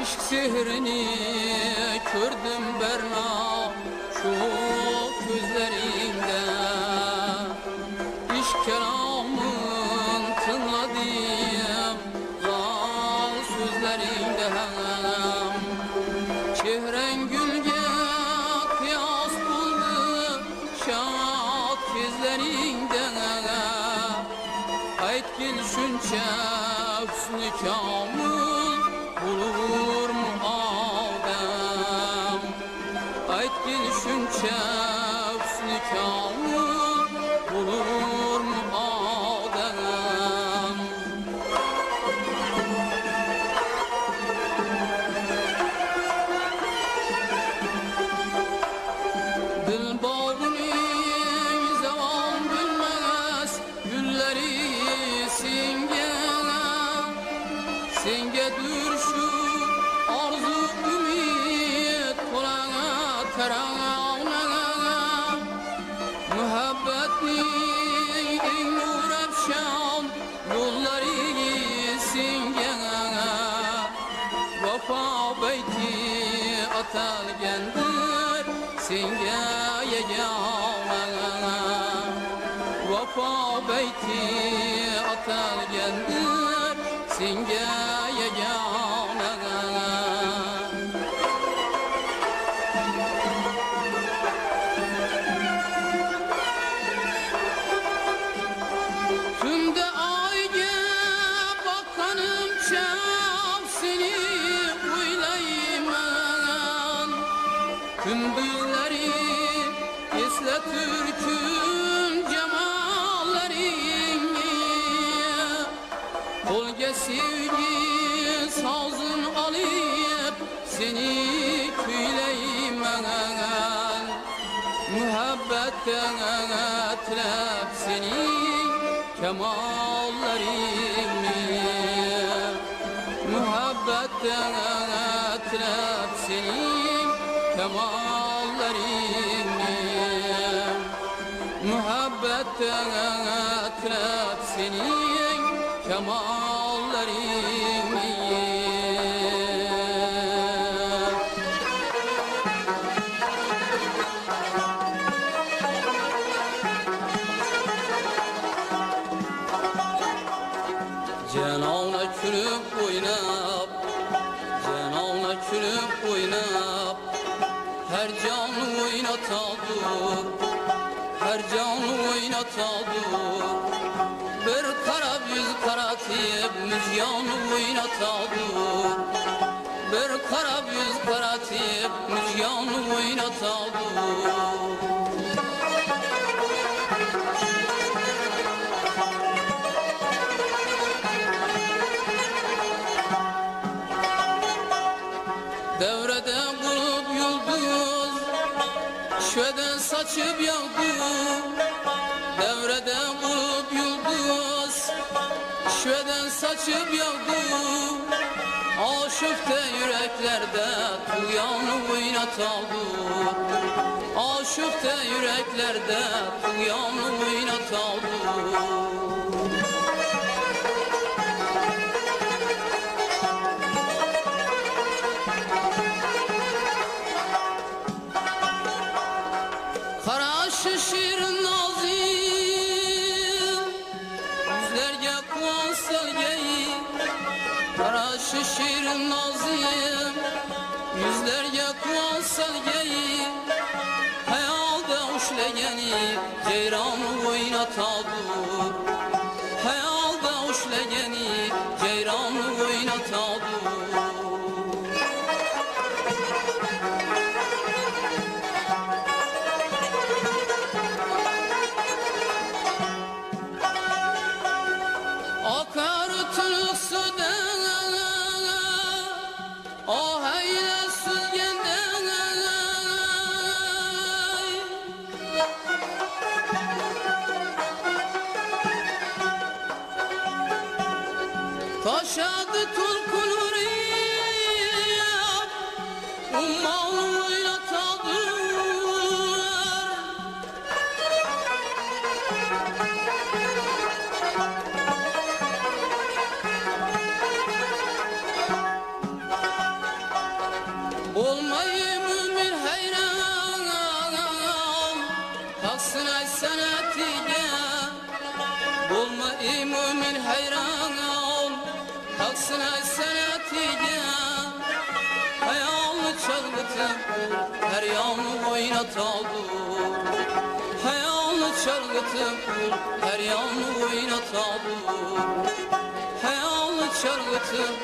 İşk sihrini gördüm Berna şu gözlerinde. İşk kelamın tınladım lal sözlerinde. Çehren gülge kıyas buldu şat gözlerinde. Aytgin şuncha hüsnü kamil bulur mu adam? Aytgin şuncha hüsnü kamil bulur mu adam? Dil bağının zaman bilmez gülleri Senge düşü arzu ümit kolana terana. Muhabbetinin en nur efşan yolları senge. Vafa beyti atalgendir senge yegana. Vafa beyti atalgendir senge yegana. Tümde ayga bakkanımça seni uylayman. Gündüzleri esletirken cemallerini. Kolga sevgi sazın alıp seni küyleymen. Muhabbetten etraf seni kemallerini. Muhabbetten etraf seni kemallerini. Muhabbetten etraf seni kemallerini. Cenavna külüp oynap, cenavna külüp oynap, her canı oynatadır, her canı oynatadır. Bir kara yüz karatıp müjganı oynatadır. Bir kara yüz karatıp müjganı oynatadır. Devrede bulup yıldız şöden saçıp yağdı. Devrede bulup yıldız şöden saçıp yağdı. Aşıkta yüreklerde tuğyanı oynatadır. Aşıkta yüreklerde tuğyanı oynatadır. Kara şişir nazim yüzlerge kuansa gey. Kara şişir nazim yüzlerge kuansa gey. Hayalda uşlegeni ceyranı oynatadır. Hayalda uşlegeni ceyranı oynatadır. Akar tılsıdan ah eyle süzgenden. senetiye Bulma ey mümin hayran ol Kalksın senetiye Hayalını çalgıtıp her yanı oynat aldı Hayalını çalgıtıp her yanı oynat aldı Hayalını çalgıtıp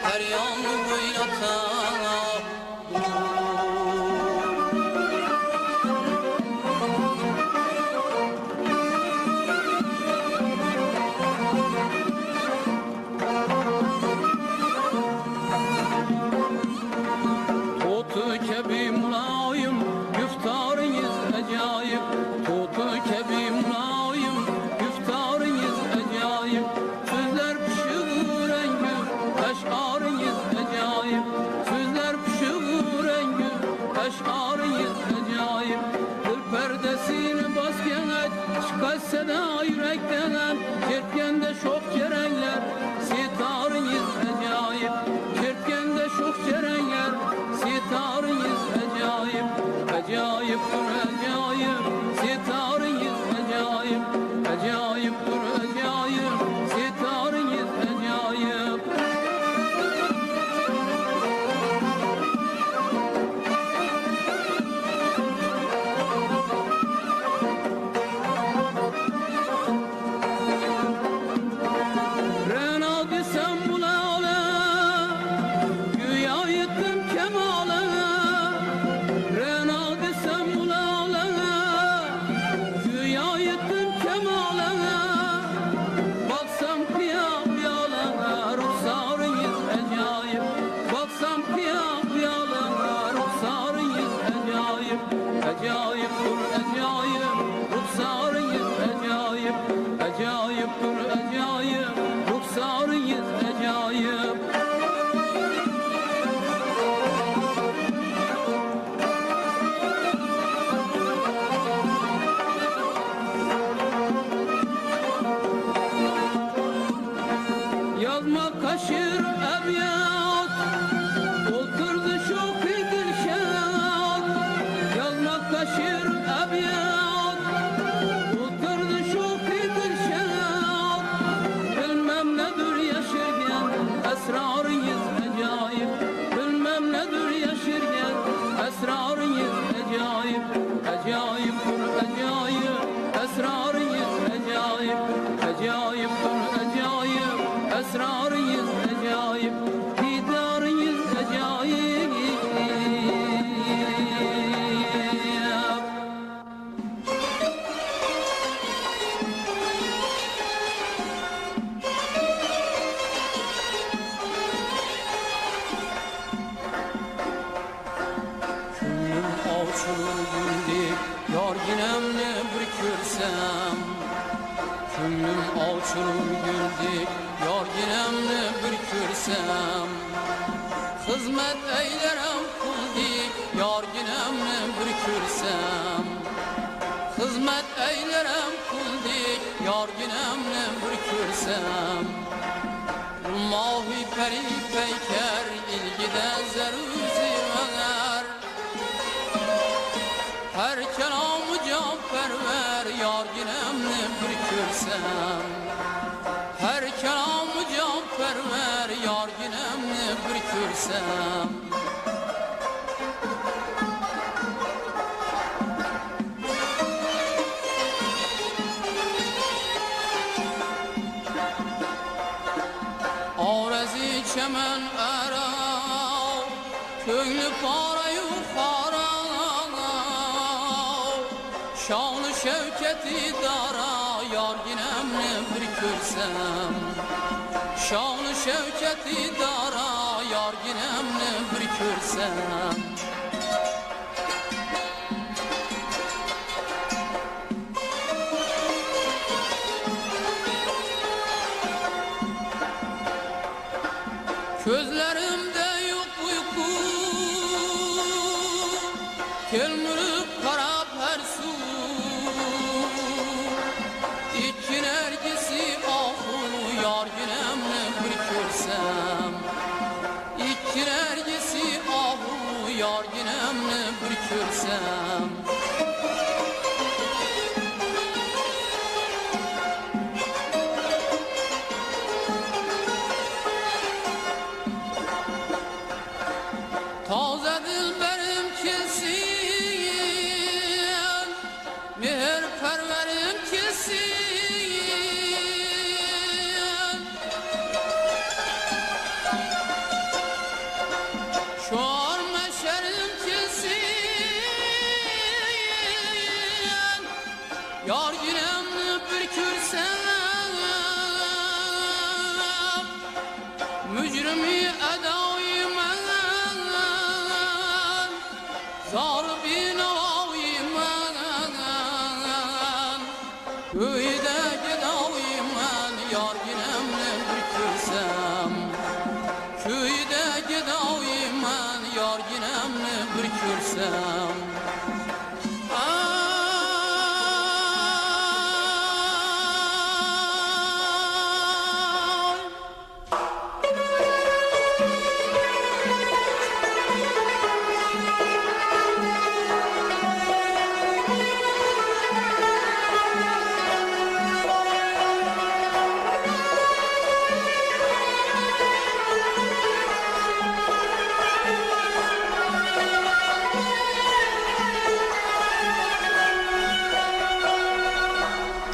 her yanı oynat aldı Seda yürekten Kertkende şok cerenler Sitarınız acayip Kertkende şok cerenler Sitarınız acayip Acayiptir acayip Sitarınız acayip Acayiptir acayip Sitarınız acayip Kaşır ebyat Oturdu çok dilşat Yazmak kaşır ebyat Oturdu çok dilşat Bilmem nedir yaşırgen Esrarınız acayip Bilmem nedir yaşırgen Esrarınız acayip Acayiptir acayip Esrarınız acayip Acayiptir acayip Esrarınız acayip, didarınız acayip. Könlüm avçulur gündü, yar yinemle bir körsem. Könlüm avçulur gündü, yar yinemle bir körsem. Hizmet eylerem kuldik, yar yinemle bir körsem. Hizmet eylerem kuldik, yar yinemle bir körsem. Mahi peri peyker, ilgide zerruzi vener. Her kelamı can perver, yar yinemle bir körsem. Her kelamı can perver, yar yinemle bir körsem. Arezi çemen era, köylü parayı fara. Şanı şevketi dara, yar yinemle bir körsem. Şanı şevketi dara, yar yinemle bir körsem. Gözlerimde yok uyku, kelmürüp karab her su. İki nergisi ahu, yar yinemle bir körsem. İki nergisi ahu, yar yinemle bir körsem. Yar ginemni bir kürsem mücrimi edaviymen zarbin aviymen köyde gidaviymen yar ginemni bir kürsem köyde gidaviymen yar ginemni bir kürsem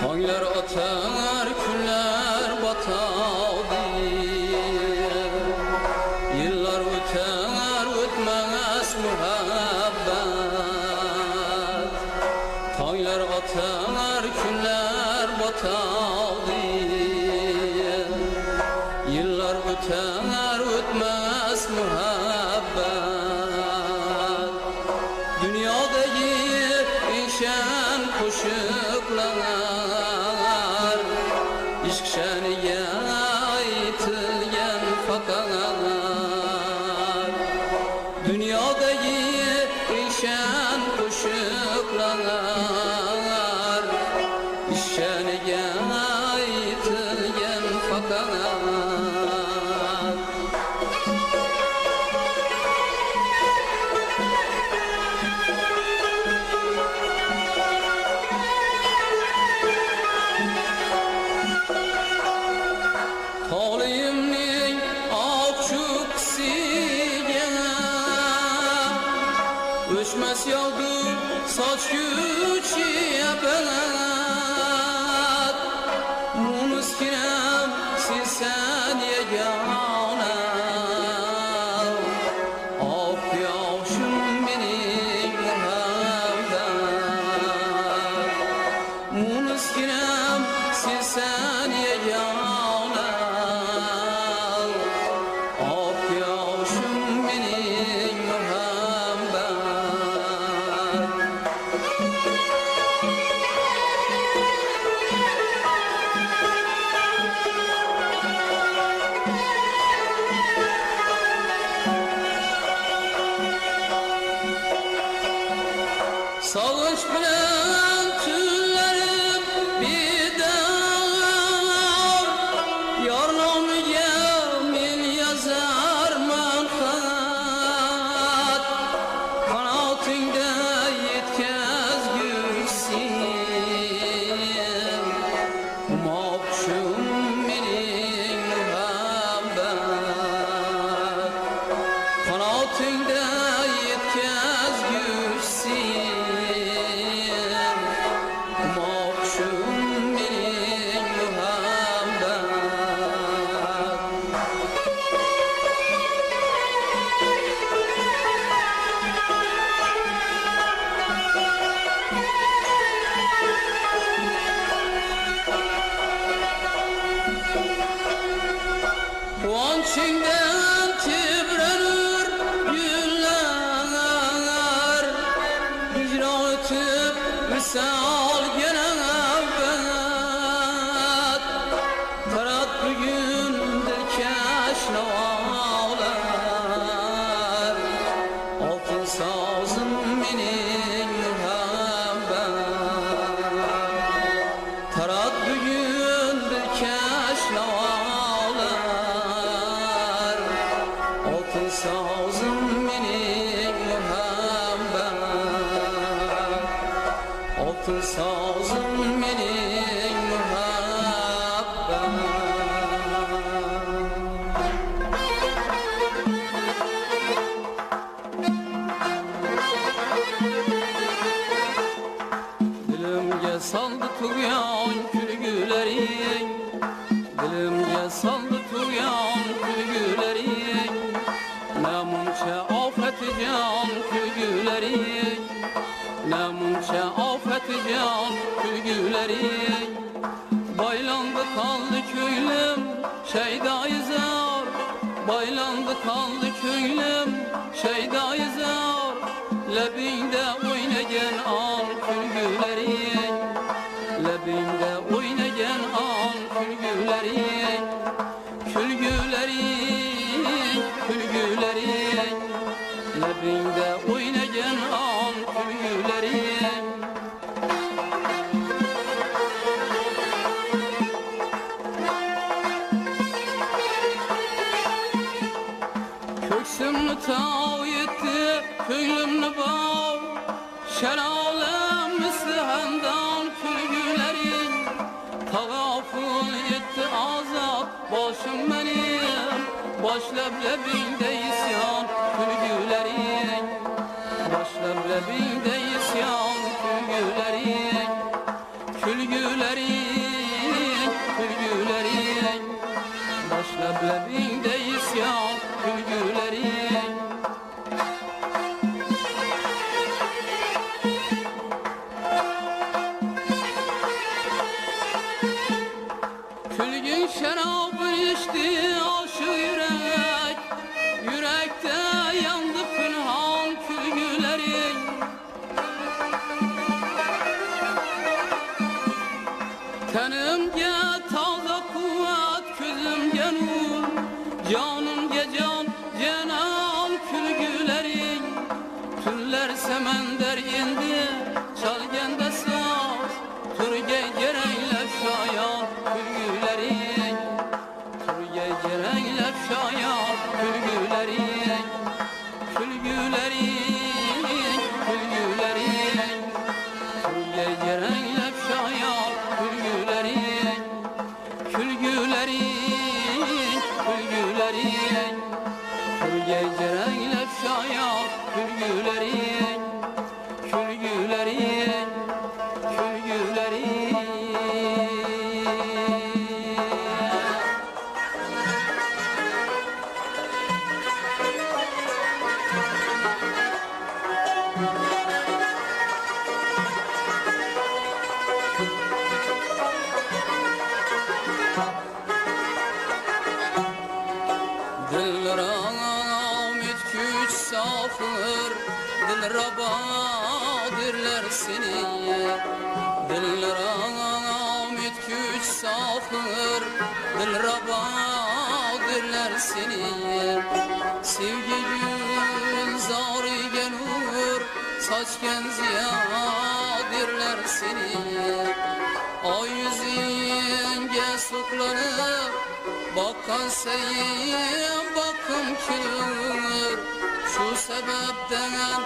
Tonglar otar, kunlar batavdir. Yıllar öter, ötmez muhabbet. Tonglar otar, kunlar batavdir. Yıllar öter, ötmez muhabbet. Dünyadaki inşan koşuklar İşk şaniye aytilgen fakat Dünyadaki inşan koşuklar İşk şaniye aytilgen fakat Halimning akçuksiga o'chmas yog'du sochguchi apalat Muniskinam sensan yagona Of yoshim mening muhabbat Muniskinam sensan yagona Sağış bilen tüllerim bidar Yarnamı yemin yazar manhat Kanatında yetkez gülsin Mokşum menin muhabbet Kanatında yetkez gülsin Kıvançından tibrenir güller Hicran ötüp misal gene evvet Karat bugündür keşnalar Altın sazım menin muhabbet Karat bugündür keşnalar Altın sazım menin muhabbet Altın sazım menin muhabbet Dilimge saldı tuğyan külgülerin Dilimge saldı tuğyan külgülerin Namunça afet can külgülerin Namunça afet çekti can külgüleri. Baylandı kaldı köylüm şeydayı zar, baylandı kaldı köylüm şeydayı zar. Lebinde oynayan al külgüleri, lebinde oynayan al külgüleri. Külgüleri, külgüleri, lebinde oynayan al külgüleri. Köksümlü tav yetti, köylümlü bav, şelalem mislihandan külgülerin. Tağaful yetti azap başım benim, baş leblebinde isyan külgülerin. Baş leblebinde isyan külgülerin. Külgülerin, külgülerin, baş leblebinde isyan külgülerin. Külgün şarabı içti aşık yürek, yürekte yandı pınhan külgülerin. Tenimge taze kuvvet, gözümge nur, canımge can, cenan külgülerin. Tüller semender indi, çalgende saz, türge gereylep şayan külgülerin. Türge gereylep şayan külgülerin. Külgülerin, külgülerin, türge gereylep şayan külgülerin. Külgülerin, külgülerin, türge gereylep şayan külgülerin. Külgülerin, külgülerin. Dilram güç safır, dil rabadirler seni. Dilram güç safır, dil rabadirler seni. Sevgi gülzarı gelur, saçken ziyadirler seni. Ay yüzünge suklanıp bakkan seyim bakım külür. Şu sebepten